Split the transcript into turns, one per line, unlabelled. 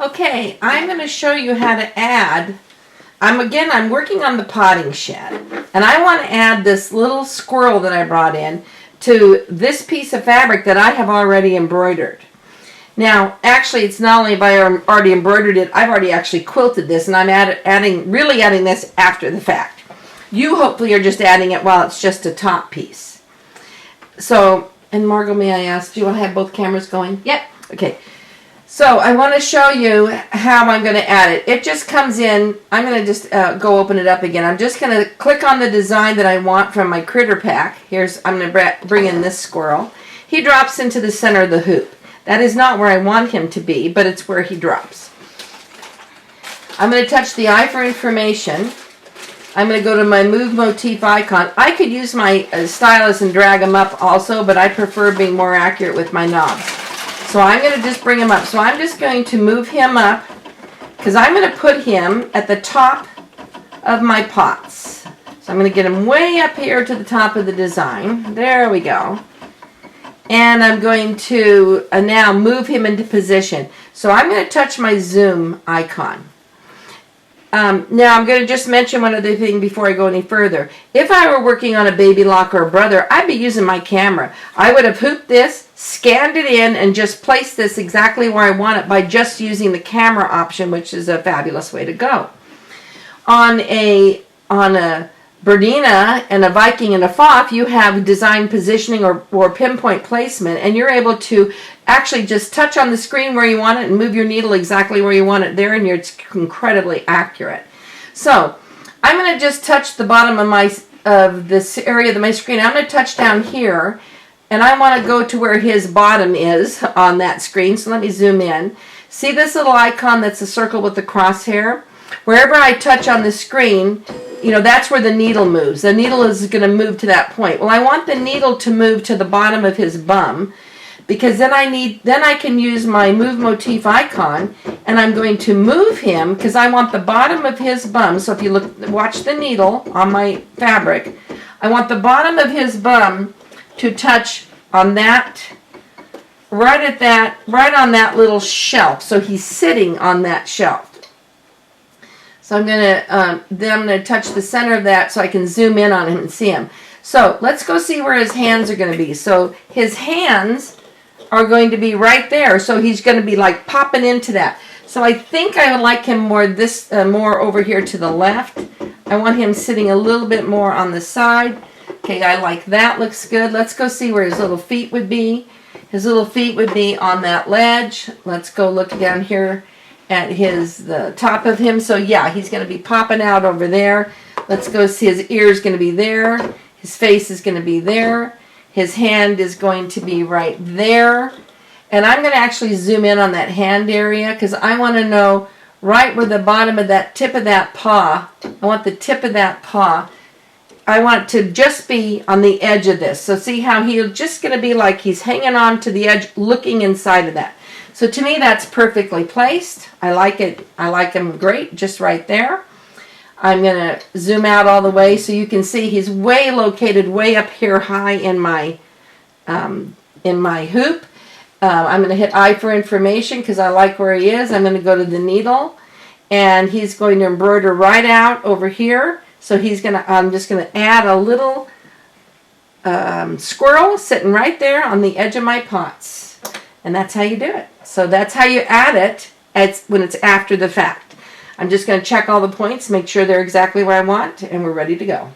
Okay, I'm going to show you how to add, I'm working on the potting shed, and I want to add this little squirrel that I brought in to this piece of fabric that I have already embroidered. Now, actually, it's not only have I already embroidered it, I've already actually quilted this, and I'm adding this after the fact. You hopefully are just adding it while it's just a top piece. So, and Margot, may I ask, do you want to have both cameras going?
Yep.
Okay. So I want to show you how I'm going to add it. It just comes in. I'm going to just go open it up again. I'm just going to click on the design that I want from my critter pack. I'm going to bring in this squirrel. He drops into the center of the hoop. That is not where I want him to be, but it's where he drops. I'm going to touch the eye for information. I'm going to go to my move motif icon. I could use my stylus and drag them up also, but I prefer being more accurate with my knobs. So I'm going to just bring him up. So I'm just going to move him up because I'm going to put him at the top of my pots. So I'm going to get him way up here to the top of the design. There we go. And I'm going to now move him into position. So I'm going to touch my zoom icon. Now I'm going to just mention one other thing before I go any further. If I were working on a baby lock or a brother, I'd be using my camera. I would have hooped this, scanned it in, and just placed this exactly where I want it by just using the camera option, which is a fabulous way to go. On a Bernina and a Viking and a Pfaff, you have design positioning or pinpoint placement, and you're able to actually just touch on the screen where you want it and move your needle exactly where you want it there, and it's incredibly accurate. So I'm going to just touch the bottom of this area of my screen. I'm going to touch down here, and I want to go to where his bottom is on that screen. So let me zoom in. See this little icon that's a circle with the crosshair? Wherever I touch on the screen, that's where the needle moves. The needle is going to move to that point. Well, I want the needle to move to the bottom of his bum, because then I can use my move motif icon, and I'm going to move him because I want the bottom of his bum. So if you watch the needle on my fabric, I want the bottom of his bum to touch on that, right on that little shelf. So he's sitting on that shelf. So I'm going to touch the center of that so I can zoom in on him and see him. So let's go see where his hands are going to be. So his hands are going to be right there. So he's going to be like popping into that. So I think I would like him more over here to the left. I want him sitting a little bit more on the side. Okay, I like that. Looks good. Let's go see where his little feet would be. His little feet would be on that ledge. Let's go look down here at the top of him. So yeah, he's going to be popping out over there. Let's go see his ears going to be there. His face is going to be there. His hand is going to be right there. And I'm going to actually zoom in on that hand area because I want to know right where the bottom of that tip of that paw, I want the tip of that paw, I want it to just be on the edge of this. So see how he's just going to be like he's hanging on to the edge, looking inside of that. So to me, that's perfectly placed. I like it. I like him great, just right there. I'm going to zoom out all the way so you can see he's located way up here high in my hoop. I'm going to hit I for information because I like where he is. I'm going to go to the needle, and he's going to embroider right out over here. So I'm just going to add a little squirrel sitting right there on the edge of my pots. And that's how you do it. So that's how you add it when it's after the fact. I'm just going to check all the points, make sure they're exactly where I want, and we're ready to go.